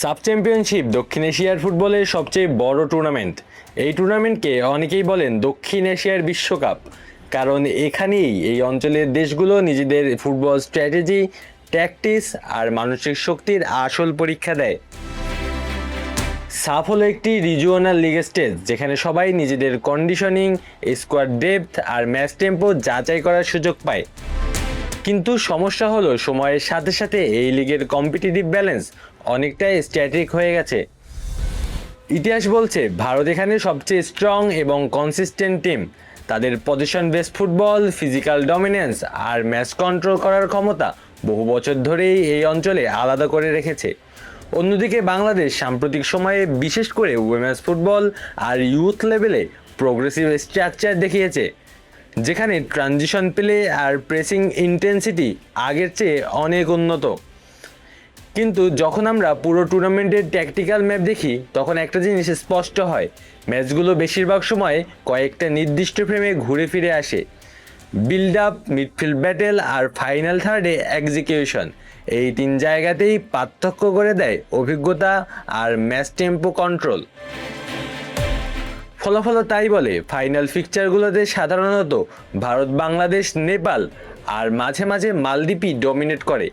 Sub championship দক্ষিণ এশিয়ার ফুটবলের সবচেয়ে বড় টুর্নামেন্ট। এই টুর্নামেন্টকে অনেকেই বলেন দক্ষিণ এশিয়ার বিশ্বকাপ, কারণ এখানেই এই অঞ্চলের দেশগুলো নিজেদের ফুটবল স্ট্র্যাটেজি, ট্যাকটিক্স আর মানসিক শক্তির আসল পরীক্ষা দেয়। সাফ হলো একটি রিজিওনাল লিগ স্টেজ, যেখানে সবাই নিজেদের কন্ডিশনিং, স্কোয়াড ডেপথ আর ম্যাচ টেম্পো যাচাই করার সুযোগ পায়। কিন্তু সমস্যা হলো সময়ের সাথে সাথে এই লিগের কম্পিটিটিভ ব্যালেন্স অনেকটাই স্ট্যাটিক হয়ে গেছে। ইতিহাস বলছে ভারত এখানে সবচেয়ে স্ট্রং এবং কনসিস্টেন্ট টিম। তাদের position based football, physical dominance আর ম্যাচ কন্ট্রোল করার ক্ষমতা বহু বছর ধরেই এই অঞ্চলে আলাদা করে রেখেছে। অন্যদিকে বাংলাদেশ সাম্প্রতিক সময়ে বিশেষ করে উইমেন্স ফুটবল আর ইউথ লেভেলে প্রোগ্রেসিভ স্ট্রাকচার দেখিয়েছে, যেখানে ট্রানজিশন প্লে আর প্রেসিং ইন্টেন্সিটি আগের চেয়ে অনেক উন্নত। কিন্তু যখন আমরা পুরো টুর্নামেন্টের ট্যাকটিক্যাল ম্যাপ দেখি, তখন একটা জিনিস স্পষ্ট হয়, ম্যাচগুলো বেশিরভাগ সময় কয়েকটা নির্দিষ্ট ফ্রেমে ঘুরে ফিরে আসে। বিল্ড আপ, মিডফিল্ড ব্যাটেল আর ফাইনাল থার্ডে এক্সিকিউশন, এই তিন জায়গাতেই পার্থক্য করে দেয় অভিজ্ঞতা আর ম্যাচ টেম্পো কন্ট্রোল। ফলাফল তাই বলে, ফাইনাল ফিকচারগুলোতে সাধারণত ভারত, বাংলাদেশ, নেপাল আর মাঝে মাঝে মালদ্বীপই ডমিনেট করে।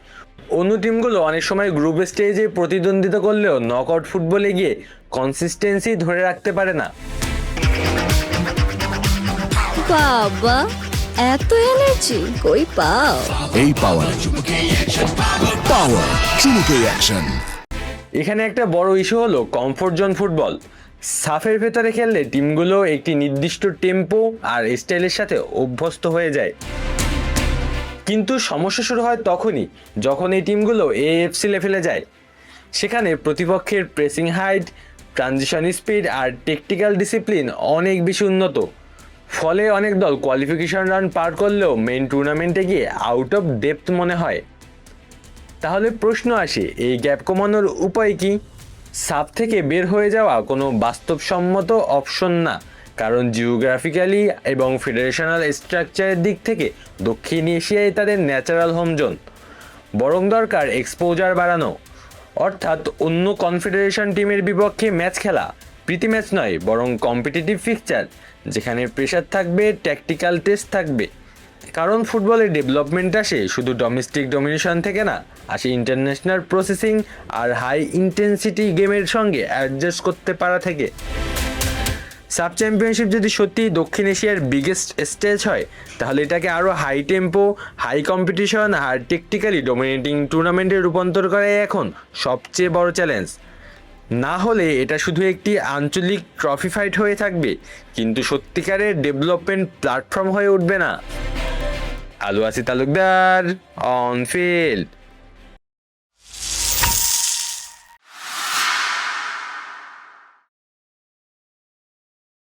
অন্য টিমগুলো অনেক সময় গ্রুপ স্টেজে প্রতিদ্বন্দ্বিতা করলেও নকআউট ফুটবলে গিয়ে কনসিস্টেন্সি ধরে রাখতে পারে না। বাবা, এত এনার্জি কই পাও? এই পাওয়ার চুমুকে অ্যাকশন। এখানে একটা বড় ইস্যু হলো কমফোর্ট জোন ফুটবল। সাফের ভেতরে খেললে টিমগুলো একটি নির্দিষ্ট টেম্পো আর স্টাইলের সাথে অভ্যস্ত হয়ে যায়। কিন্তু সমস্যা শুরু হয় তখনই যখন এই টিমগুলো এএফসি লেভেলে যায়। সেখানে প্রতিপক্ষের প্রেসিং হাইট, ট্রানজিশন স্পিড আর টেকটিক্যাল ডিসিপ্লিন অনেক বেশি উন্নত। ফলে অনেক দল কোয়ালিফিকেশন রান পার করলেও মেইন টুর্নামেন্টে গিয়ে আউট অফ ডেপথ মনে হয়। তাহলে প্রশ্ন আসে, এই গ্যাপ কমানোর উপায় কি? সাব থেকে বের হয়ে যাওয়া কোনো বাস্তবসম্মত অপশন না, কারণ জিওগ্রাফিক্যালি এবং ফেডারেশনাল স্ট্রাকচারের দিক থেকে দক্ষিণ এশিয়ায় তাদের ন্যাচারাল হোম জোন। বরং দরকার এক্সপোজার বাড়ানো, অর্থাৎ অন্য কনফেডারেশন টিমের বিপক্ষে ম্যাচ খেলা। প্রীতি ম্যাচ নয়, বরং কম্পিটিটিভ ফিকচার, যেখানে প্রেশার থাকবে, ট্যাকটিক্যাল টেস্ট থাকবে। কারণ ফুটবলের ডেভেলপমেন্ট আসে শুধু ডোমেস্টিক ডমিনেশন থেকে না, আসে ইন্টারন্যাশনাল প্রসেসিং আর হাই ইন্টেন্সিটি গেমের সঙ্গে অ্যাডজাস্ট করতে পারা থেকে। সাব চ্যাম্পিয়নশিপ যদি সত্যি দক্ষিণ এশিয়ার বিগেস্ট স্টেজ হয়, তাহলে এটাকে আরও হাই টেম্পো, হাই কম্পিটিশন আর টেকটিক্যালি ডমিনেটিং টুর্নামেন্টে রূপান্তর করাই এখন সবচেয়ে বড় চ্যালেঞ্জ। না হলে এটা শুধু একটি আঞ্চলিক ট্রফি ফাইট হয়ে থাকবে, কিন্তু সত্যিকারের ডেভেলপমেন্ট প্ল্যাটফর্ম হয়ে উঠবে না। আলু আসি তালুকদার, অন ফিল্ড।